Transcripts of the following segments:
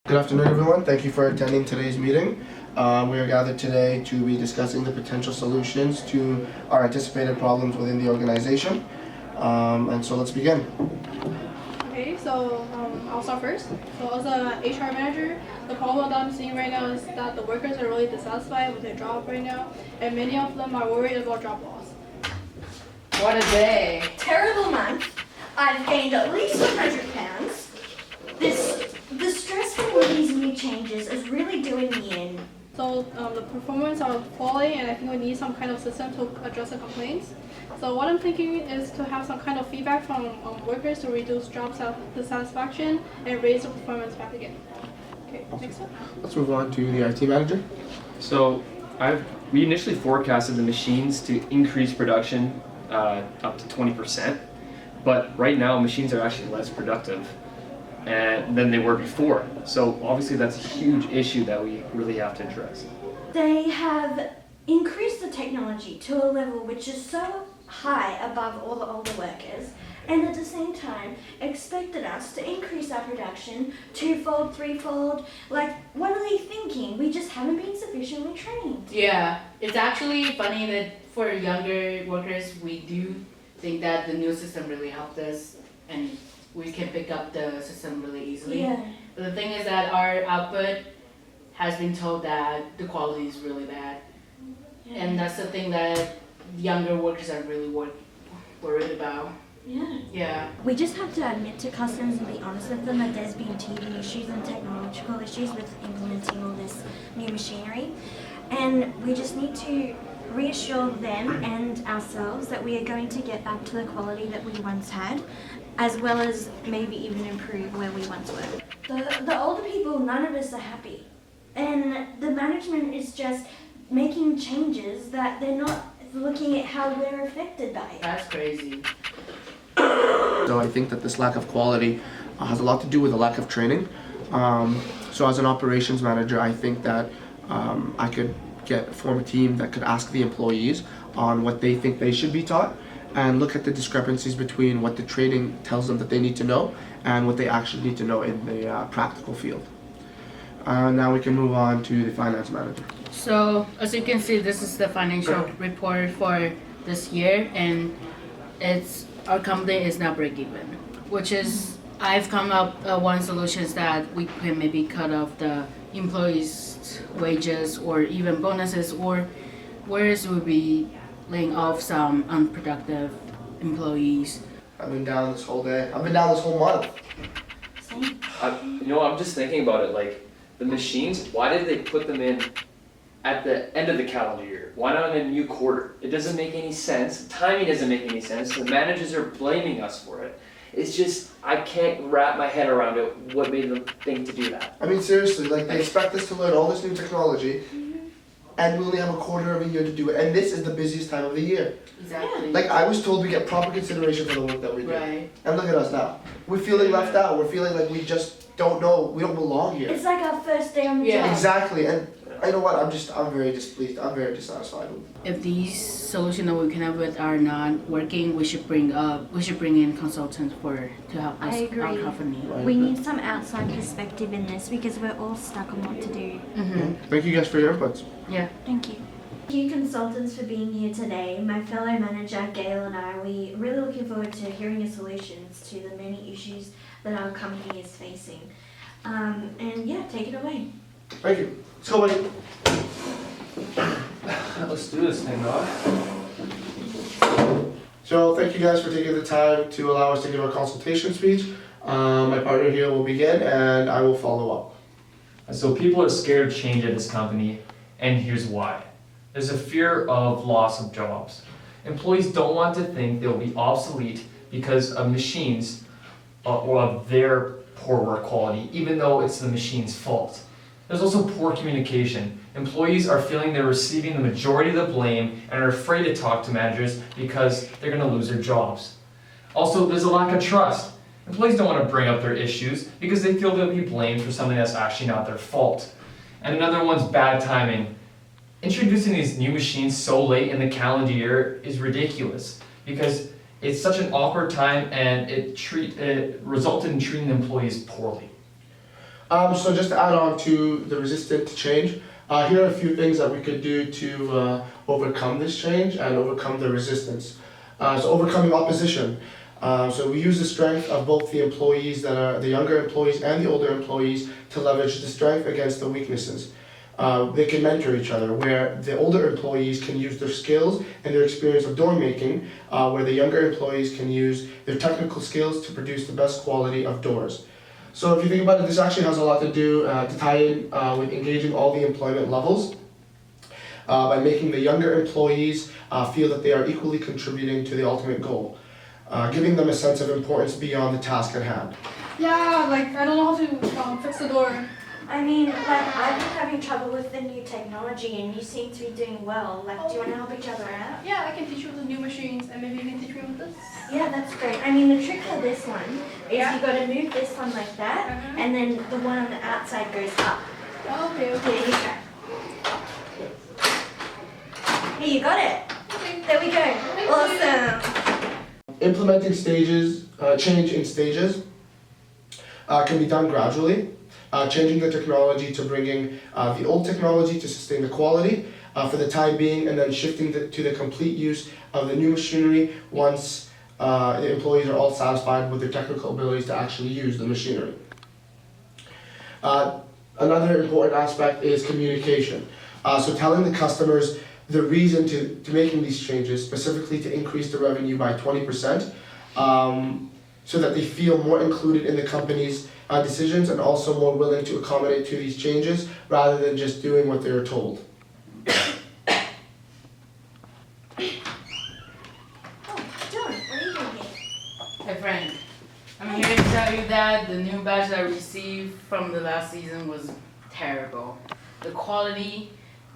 Good afternoon, everyone. Thank you for attending today's meeting. We are gathered today to be discussing the potential solutions to our anticipated problems within the organization. And so let's begin. Okay, so I'll start first. So as a HR manager, the problem that I'm seeing right now is that the workers are really dissatisfied with their job right now, and many of them are worried about job loss. What a day. Terrible month. I've gained at least 100 pounds. The stress from all these new changes is really doing me in. So the performance are falling, and I think we need some kind of system to address the complaints. So what I'm thinking is to have some kind of feedback from workers to reduce job dissatisfaction and raise the performance back again. Okay, next up. Let's move on to the IT manager. So we initially forecasted the machines to increase production up to 20%, but right now machines are actually less productive than they were before. So obviously that's a huge issue that we really have to address. They have increased the technology to a level which is so high above all the older workers, and at the same time expected us to increase our production twofold, threefold. Like, what are they thinking? We just haven't been sufficiently trained. Yeah, it's actually funny that for younger workers, we do think that the new system really helped us and we can pick up the system really easily. Yeah. But the thing is that our output has been told that the quality is really bad. And that's the thing that younger workers are really worried about. Yeah. Yeah. We just have to admit to customers and be honest with them that there's been teething issues and technological issues with implementing all this new machinery. And we just need to reassure them and ourselves that we are going to get back to the quality that we once had, as well as maybe even improve where we once were. The older people, none of us are happy. And the management is just making changes that they're not looking at how we're affected by it. That's crazy. So I think that this lack of quality has a lot to do with the lack of training. So as an operations manager, I think that I could form a team that could ask the employees on what they think they should be taught and look at the discrepancies between what the training tells them that they need to know and what they actually need to know in the practical field. Now we can move on to the finance manager. So, as you can see, this is the financial report for this year, and our company is now break even, which is, I've come up one solution is that we can maybe cut off the employees' wages or even bonuses, or whereas we'll be laying off some unproductive employees. I've been down this whole day. I've been down this whole month. Same. I'm just thinking about it, like the machines, why did they put them in at the end of the calendar year? Why not in a new quarter? It doesn't make any sense. Timing doesn't make any sense. The managers are blaming us for it. It's just, I can't wrap my head around it, what made them think to do that. I mean, seriously, like they expect us to learn all this new technology and we only have a quarter of a year to do it. And this is the busiest time of the year. Exactly. Like I was told we get proper consideration for the work that we do. Right. And look at us now. We're feeling left out. We're feeling like we just don't know, we don't belong here. It's like our first day on the Yeah. job. Exactly. And you know what, I'm very displeased. I'm very dissatisfied. If these solutions that we can have with are not working, we should bring in consultants to help us, I agree. our company. We need some outside perspective in this because we're all stuck on what to do. Thank you guys for your inputs. Yeah. Thank you. Thank you consultants for being here today. My fellow manager Gail and I, we really looking forward to hearing your solutions to the many issues that our company is facing. And yeah, take it away. Thank you. Let's go, buddy. Let's do this thing, dog. So thank you guys for taking the time to allow us to give our consultation speech. My partner here will begin and I will follow up. So people are scared of change at this company, and here's why. There's a fear of loss of jobs. Employees don't want to think they'll be obsolete because of machines or of their poor work quality, even though it's the machine's fault. There's also poor communication. Employees are feeling they're receiving the majority of the blame and are afraid to talk to managers because they're going to lose their jobs. Also, there's a lack of trust. Employees don't want to bring up their issues because they feel they'll be blamed for something that's actually not their fault. And another one's bad timing. Introducing these new machines so late in the calendar year is ridiculous because it's such an awkward time and it resulted in treating employees poorly. So just to add on to the resistant to change, here are a few things that we could do to overcome this change and overcome the resistance. So overcoming opposition. So we use the strength of both the employees that are the younger employees and the older employees to leverage the strength against the weaknesses. They can mentor each other, where the older employees can use their skills and their experience of door making, where the younger employees can use their technical skills to produce the best quality of doors. So if you think about it, this actually has a lot to do to tie in with engaging all the employment levels by making the younger employees feel that they are equally contributing to the ultimate goal, giving them a sense of importance beyond the task at hand. Yeah, like I don't know how to fix the door. I mean, like, I've been having trouble with the new technology and you seem to be doing well. Like, do you want to help each other out? Yeah, I can teach you with the new machines, and maybe you can teach me with this. Yeah, that's great. I mean, the trick for this one is Yeah. you got to move this one like that, Uh-huh. and then the one on the outside goes up. Okay, There okay. you go. Hey, you got it. Okay. There we go. Thank you. Awesome. Implementing change in stages can be done gradually. Changing the technology to bringing the old technology to sustain the quality for the time being, and then shifting to the complete use of the new machinery once the employees are all satisfied with their technical abilities to actually use the machinery. Another important aspect is communication. So telling the customers the reason to making these changes, specifically to increase the revenue by 20%, so that they feel more included in the company's decisions and also more willing to accommodate to these changes rather than just doing what they're told. Oh, John, what are you doing here? Hey Frank, I'm here to tell you that the new batch I received from the last season was terrible. The quality,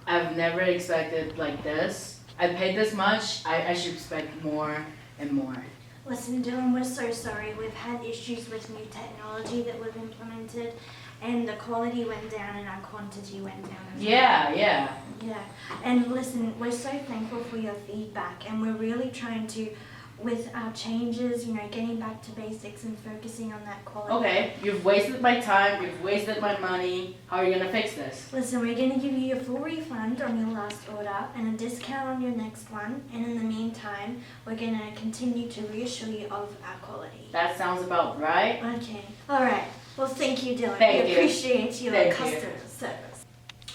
I've never expected like this. I paid this much, I should expect more and more. Listen, Dylan, we're so sorry. We've had issues with new technology that we've implemented, and the quality went down and our quantity went down as well. Yeah. Yeah, and listen, we're so thankful for your feedback, and we're really trying to, with our changes, you know, getting back to basics and focusing on that quality. Okay, you've wasted my time, you've wasted my money. How are you gonna fix this? Listen, we're going to give you a full refund on your last order and a discount on your next one, and in the meantime, we're going to continue to reassure you of our quality. That sounds about right. Okay, alright. Well, thank you, Dylan. Thank we you. appreciate your Thank you. customer service.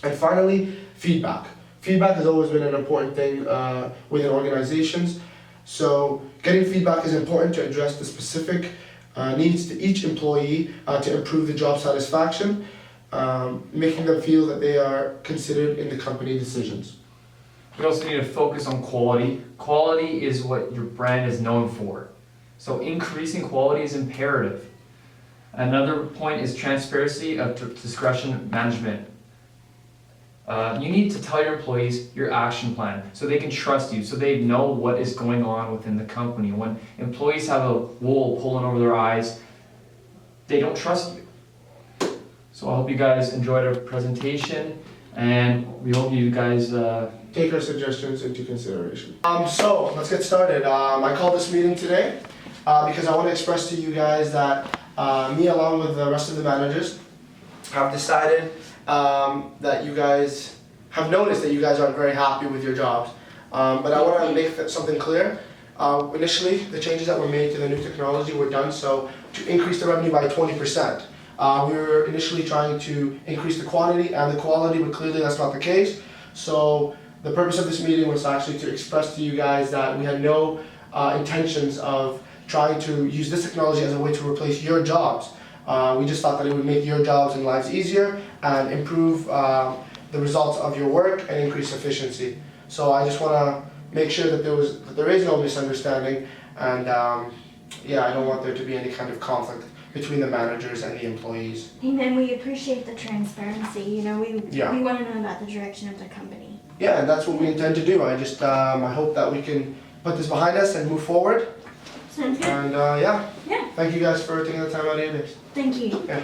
And finally, feedback. Feedback has always been an important thing within organizations. So getting feedback is important to address the specific needs to each employee to improve the job satisfaction, making them feel that they are considered in the company decisions. We also need to focus on quality. Quality is what your brand is known for. So increasing quality is imperative. Another point is transparency of discretion management. You need to tell your employees your action plan so they can trust you, so they know what is going on within the company. When employees have a wool pulling over their eyes, they don't trust you. So I hope you guys enjoyed our presentation, and we hope you guys Take our suggestions into consideration. So let's get started. I called this meeting today because I want to express to you guys that me, along with the rest of the managers, have decided that you guys have noticed that you guys aren't very happy with your jobs. But I want to make something clear. Initially, the changes that were made to the new technology were done so to increase the revenue by 20%. We were initially trying to increase the quantity and the quality, but clearly that's not the case. So the purpose of this meeting was actually to express to you guys that we had no intentions of trying to use this technology as a way to replace your jobs. We just thought that it would make your jobs and lives easier and improve the results of your work and increase efficiency. So I just want to make sure that there is no misunderstanding, and yeah, I don't want there to be any kind of conflict between the managers and the employees. And we appreciate the transparency. You know, we Yeah. want to know about the direction of the company. Yeah, and that's what we intend to do. I just I hope that we can put this behind us and move forward. Sounds good. And yeah, Yeah. thank you guys for taking the time out of your days. Thank you. Yeah.